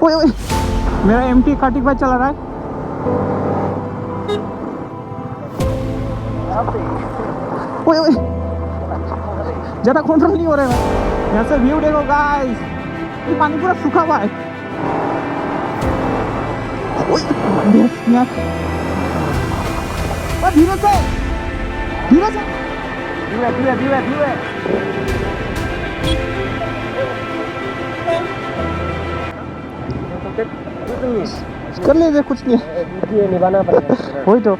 ओए ओए, मेरा एमटी कार्टिक भाई चला रहा है। ओए ओए, ज्यादा कंट्रोल नहीं हो रहा है। यहाँ से व्यू देखो गाइस, ये पानी पूरा सूखा हुआ है। ओए यहाँ, धीरे से धीरे से, व्यू है। कर लीजिए, कुछ नहीं निभाना पड़ेगा। वही तो,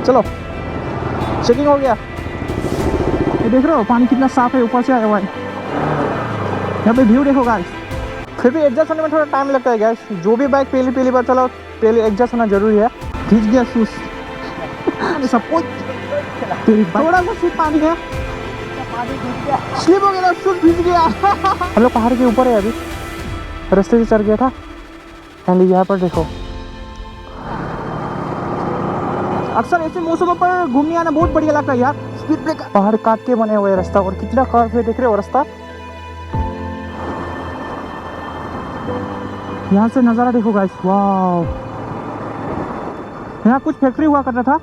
चलो चेकिंग हो गया। ये देख रहे हो पानी कितना साफ है, ऊपर से आया हुआ है। यहाँ पे व्यू देखो गाइस। फिर भी एडजस्ट होने में थोड़ा टाइम लगता है गाइस। जो भी बाइक पहली बार चलाओ, पहले एडजस्ट होना जरूरी है। भीज गया शूज सब कुछ, थोड़ा सा सिर्फ पानी है, स्लिप हो गया, शूज भीज गया। हम लोग पहाड़ के ऊपर है, अभी रास्ते से चढ़ गया था। एंड यहाँ पर देखो, अक्सर ऐसे मौसमों पर घूमने आना बहुत बढ़िया लगता है यार। स्पीड ब्रेकर, पहाड़ काट के बने हुए रास्ता, और कितना कर्व है देख रहे हो रास्ता। यहाँ से नज़ारा देखो गाइस, वाव। यहाँ कुछ फैक्ट्री हुआ करता था।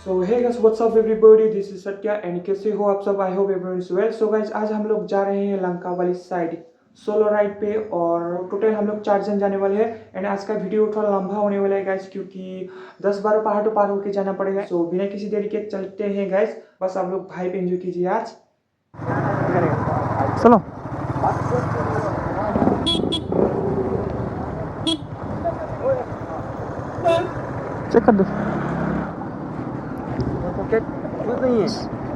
So hey guys, what's up everybody? This is Satya and कैसे हो आप सब? I hope everyone is well. So guys, आज हम लोग जा रहे हैं लंका वाली साइड सोलो राइड पे, और टोटल हम लोग 4 जन जाने वाले हैं। एंड आज का वीडियो थोड़ा लंबा होने वाला है गाइस, क्योंकि 10-12 पहाड़ तो पार होके जाना पड़ेगा। सो बिना किसी देरी के चलते हैं गाइस। बस आप लोग भाई पे एंजॉय कीजिए आज। चलो चेक कर दो,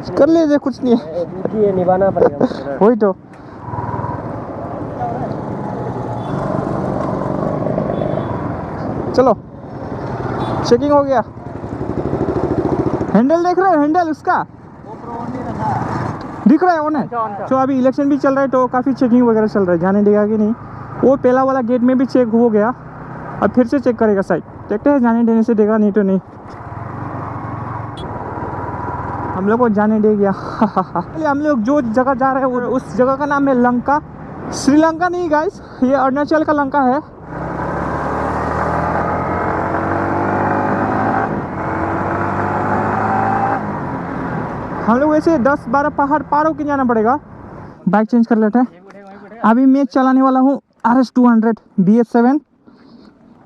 कर लीजिए, कुछ नहीं है निभाना पड़ेगा। वही तो, चलो चेकिंग हो गया। हैंडल देख रहे हो, हैंडल उसका दिख रहा है ऑन है। तो अभी इलेक्शन भी चल रहा है, तो काफ़ी चेकिंग वगैरह चल रहा है, जाने देगा कि नहीं। वो पहला वाला गेट में भी चेक हो गया, अब फिर से चेक करेगा साइड। देखते हैं जाने देने से देगा, नहीं तो नहीं। हम लोग को जाने दे गया। हम लोग जो जगह जा रहे हैं उस जगह का नाम है लंका। श्रीलंका नहीं गाइस, ये अरुणाचल का लंका है। हम लोग वैसे 10-12 पहाड़ पार होकर जाना पड़ेगा। बाइक चेंज कर लेते हैं। अभी मैं चलाने वाला हूँ RS200 BS7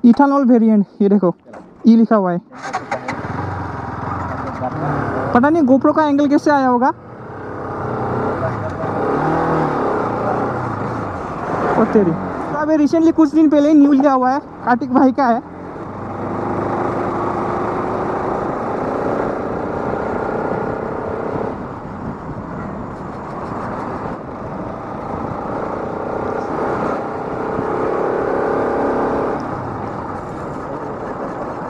इथानॉल वेरिएंट। ये देखो ई लिखा हुआ है। पता नहीं गोप्रो का एंगल कैसे आया होगा। ओ तेरी, तो अभी रिसेंटली कुछ दिन पहले ही न्यूज लिया हुआ है, कार्तिक भाई का है।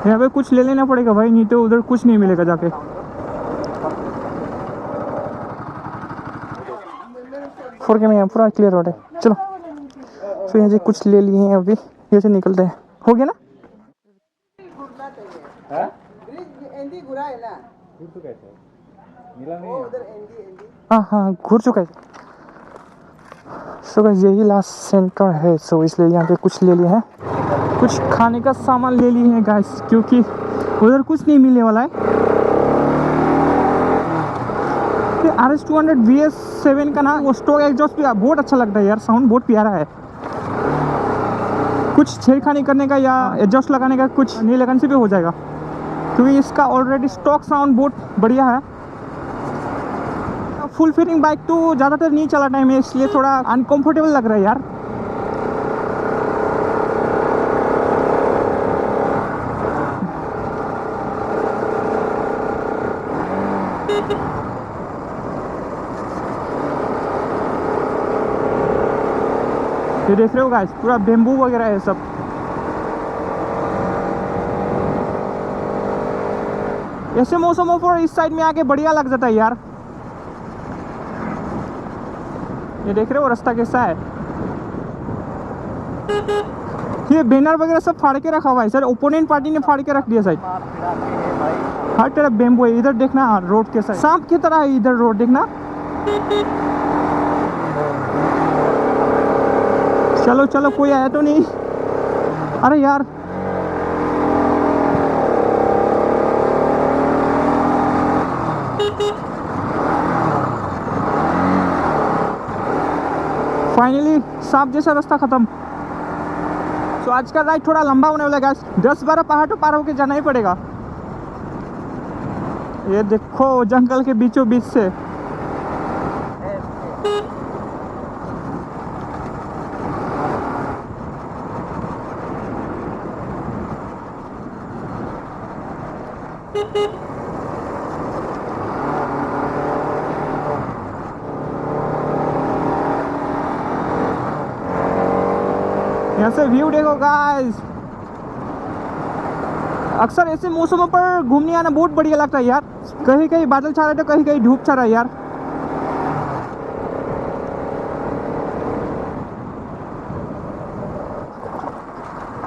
यहाँ पे कुछ ले लेना पड़ेगा भाई, नहीं तो उधर कुछ नहीं मिलेगा जाके। फोर के में यहाँ पूरा क्लियर रोड है। चलो तो यहाँ से कुछ ले लिए हैं, अभी यहाँ से निकलते हैं। हो गया ना? हाँ हाँ घूर चुका है। सो गाइस यही लास्ट सेंटर है, सो इसलिए यहाँ पे कुछ ले लिए हैं। कुछ खाने का सामान ले लिए हैं गाइस, क्योंकि उधर कुछ नहीं मिलने वाला है। RS200 BS7 का ना वो स्टॉक एग्जॉस्ट भी बहुत अच्छा लगता है यार, साउंड बहुत प्यारा है। कुछ छेड़खानी करने का या एग्जॉस्ट लगाने का कुछ नहीं लगाने से भी हो जाएगा, क्योंकि इसका ऑलरेडी स्टॉक साउंड बहुत बढ़िया है। फुल फिटिंग बाइक तो ज़्यादातर नहीं चलाता है मैं, इसलिए थोड़ा अनकंफर्टेबल लग रहा है यार। ये देख रहे हो गाइस, पूरा बेम्बू वगैरह है सब। ऐसे मौसमों पर इस साइड में आके बढ़िया लग जाता है यार। ये देख रहे हो रास्ता कैसा है। ये बैनर वगैरह सब फाड़ के रखा हुआ है सर, ओपोनेंट पार्टी ने फाड़ के रख दिया साइड। हर तरफ बेम्बू है। इधर देखना रोड के साइड सांप की तरह है, इधर रोड देखना। चलो चलो, कोई आया तो नहीं? अरे यार, फाइनली सांप जैसा रास्ता खत्म। तो आज का राइड थोड़ा लंबा होने वाला है गाइस। 10-12 पहाड़ तो पार होके जाना ही पड़ेगा। ये देखो जंगल के बीचों बीच से। यहाँ से व्यू देखो गाइस। अक्सर ऐसे मौसमों पर घूमने आना बहुत बढ़िया लगता है यार। कहीं कहीं बादल छा रहा है तो कहीं कहीं धूप छा रहा है यार।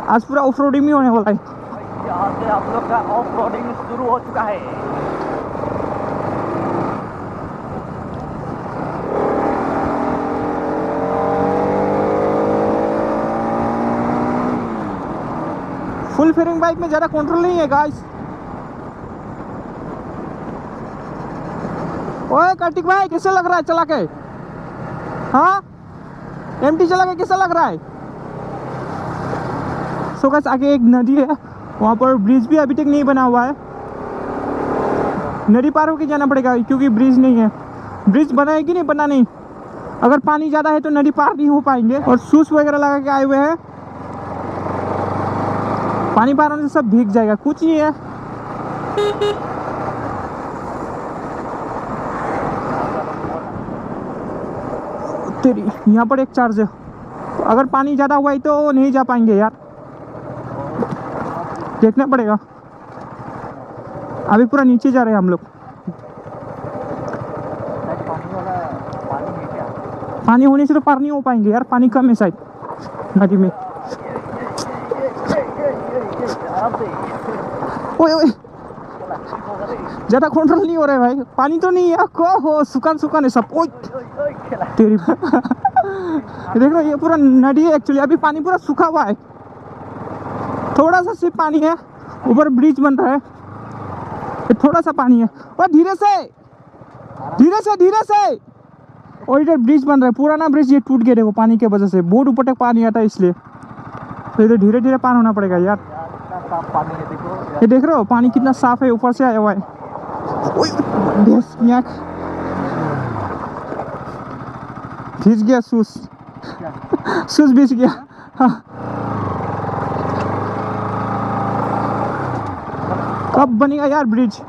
आज पूरा ऑफ रोडिंग ही होने वाला है। यहाँ से आप लोग का ऑफ रोडिंग शुरू हो चुका है। फुल फेयरिंग बाइक में ज़्यादा कंट्रोल नहीं है गाइस। ओए कार्तिक भाई, कैसे लग रहा है चला के? हाँ, एमटी चला के कैसा लग रहा है? सो गाइस, आगे एक नदी है, वहाँ पर ब्रिज भी अभी तक नहीं बना हुआ है। नदी पार होके जाना पड़ेगा क्योंकि ब्रिज नहीं है। ब्रिज बना है कि नहीं? बना नहीं। अगर पानी ज़्यादा है तो नदी पार नहीं हो पाएंगे। और शूज वगैरह लगा के आए हुए हैं। पानी पार होने से सब भीग जाएगा, कुछ नहीं है। तेरी यहाँ पर एक चार्ज है। तो अगर पानी ज़्यादा हुआ है तो नहीं जा पाएंगे यार, देखना पड़ेगा। अभी पूरा नीचे जा रहे हैं हम लोग। पानी होने से तो पार नहीं हो पाएंगे यार, पानी कम है शायद नदी में। ओए ओए, ज़्यादा कंट्रोल नहीं हो रहा है भाई। पानी तो नहीं है को हो, सुखान सुखान है सब। ओए तेरी देख लो, ये पूरा नदी है एक्चुअली। अभी पानी पूरा सूखा हुआ है, थोड़ा सा सिर्फ पानी है। ऊपर ब्रिज बन रहा है, ये थोड़ा सा पानी है। और धीरे से धीरे से धीरे से। और इधर ब्रिज बन रहा है, पुराना ब्रिज, ये टूट गया देखो पानी के वजह से। बहुत ऊपर तक पानी आता है इसलिए। तो इधर धीरे धीरे पार होना पड़ेगा यार। ये देख रहे हो पानी कितना साफ है, ऊपर से आया हुआ है। भीज गया शूज, शूज भीज गया। हाँ। कब बनेगा यार ब्रिज?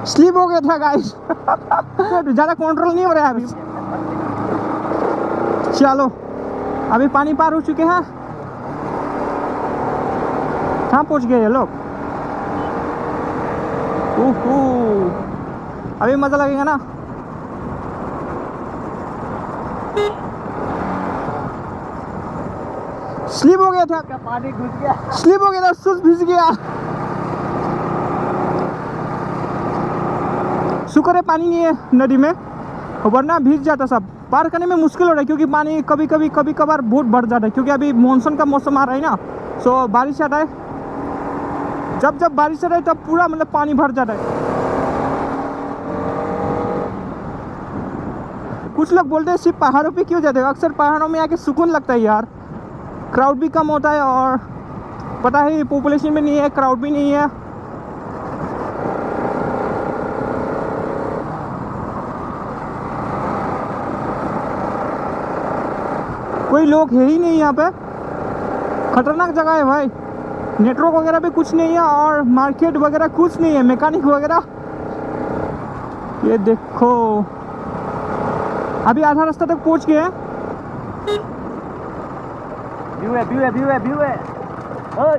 स्लिप हो गया था गाइस। ज़्यादा कंट्रोल नहीं हो रहा है अभी। चलो, अभी पानी पार हो चुके हैं। कहाँ पहुँच गए ये लोग? ओहो, अभी मज़ा लगेगा ना। स्लिप हो गया था, क्या पानी घुस गया? स्लिप हो गया था, शूज भीज गया। शुक्र है पानी नहीं है नदी में, वरना भीज जाता सब। पार करने में मुश्किल हो रहा है क्योंकि पानी कभी कभार बहुत बढ़ जाता है। क्योंकि अभी मानसून का मौसम आ रहा है ना, सो बारिश आता है। जब बारिश आता है तब पूरा मतलब पानी भर जाता है। कुछ लोग बोलते हैं सिर्फ पहाड़ों पे क्यों जाते हैं? अक्सर पहाड़ों में आके सुकून लगता है यार। क्राउड भी कम होता है और पता है पॉपुलेशन भी नहीं है, क्राउड भी नहीं है। कोई लोग है ही नहीं यहाँ पे। खतरनाक जगह है भाई। नेटवर्क वगैरह भी कुछ नहीं है और मार्केट वगैरह कुछ नहीं है, मैकेनिक वगैरह। ये देखो, अभी आधा रास्ता तक पहुँच गए हैं। व्यू है, व्यू है, व्यू है, व्यू है। ओए,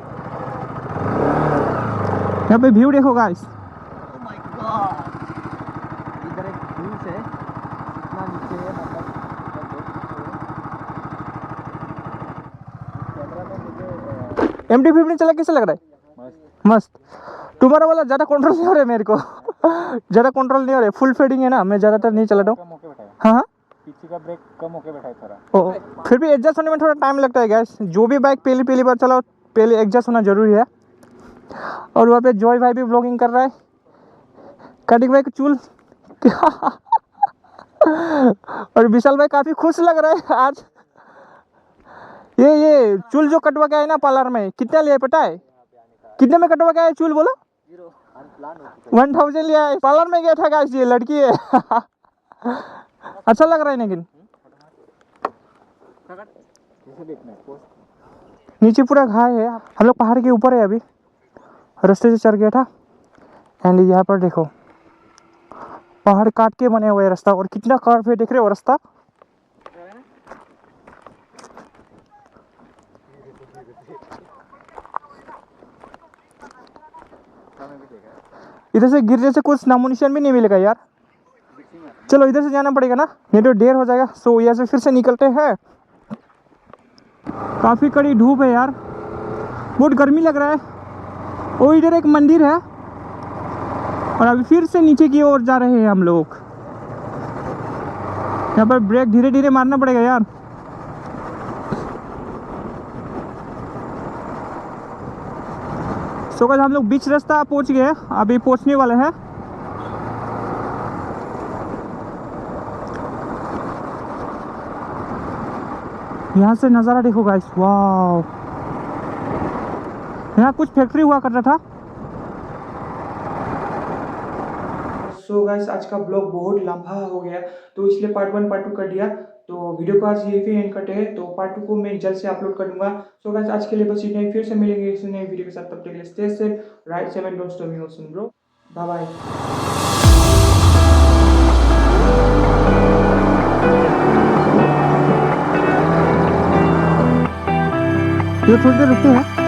यहाँ पे व्यू देखो गाइस। ओह माय गॉड, इधर एक व्यू है, कितना नीचे है मतलब। कैमरा में मुझे MT-15 चला कैसा लग रहा है? मस्त। तुम्हारा वाला ज़्यादा कंट्रोल नहीं हो रहा है मेरे को। ज़्यादा कंट्रोल नहीं हो रहा है, फुल फेडिंग है ना, मैं ज़्यादातर नहीं चलाता हूँ। हाँ हाँ, पीछे का ब्रेक कम होके बैठा है थोड़ा। ओ, फिर भी एडजस्ट होने में थोड़ा टाइम लगता है गैस। जो भी बाइक पहली पहली बार चलाओ, पहले एडजस्ट होना जरूरी है। और वहाँ पे जॉय भाई भी व्लॉगिंग कर रहा है। कटिंग भाई का चूल और विशाल भाई काफी खुश लग रहा है आज। ये चूल जो कटवा के आए ना पार्लर में, कितना लिया पता है? कितने में कटवा के आए चूल बोलो? 1000 लिया है। पार्लर में गया था गाइस, ये लड़की है। अच्छा लग रहा है लेकिन नीचे पूरा घाय है। हम लोग पहाड़ के ऊपर है अभी, रास्ते से चढ़ गया था। एंड यहाँ पर देखो पहाड़ काट के बने हुए रास्ता, और कितना कर्व है देख रहे हो रास्ता। इधर से गिरने से कुछ नामो निशान भी नहीं मिलेगा यार। चलो इधर से जाना पड़ेगा ना, नहीं तो देर हो जाएगा। सो यहाँ से फिर से निकलते हैं। काफी कड़ी धूप है यार, बहुत गर्मी लग रहा है। और इधर एक मंदिर है, और अभी फिर से नीचे की ओर जा रहे हैं हम लोग। यहाँ पर ब्रेक धीरे धीरे मारना पड़ेगा यार। सो गाइस हम लोग बीच रास्ता पहुंच गए, अभी पहुंचने वाले हैं। यहाँ से नज़ारा देखो गाइस, वाह। यहाँ कुछ फैक्ट्री हुआ करता था। सो गाइस आज का ब्लॉग बहुत लंबा हो गया, तो इसलिए पार्ट 1 पार्ट 2 कर दिया। तो वीडियो को आज यही पे एंड करते हैं, तो पार्ट 2 को मैं जल्द से अपलोड कर दूंगा। सो गाइस आज के लिए बस इतना ही, फिर से मिलेंगे इस नई वीडियो के साथ। तब तक के लिए stay safe, right safe and don't stop me also bro. Bye bye. ये थोड़ी देर रुकते हैं।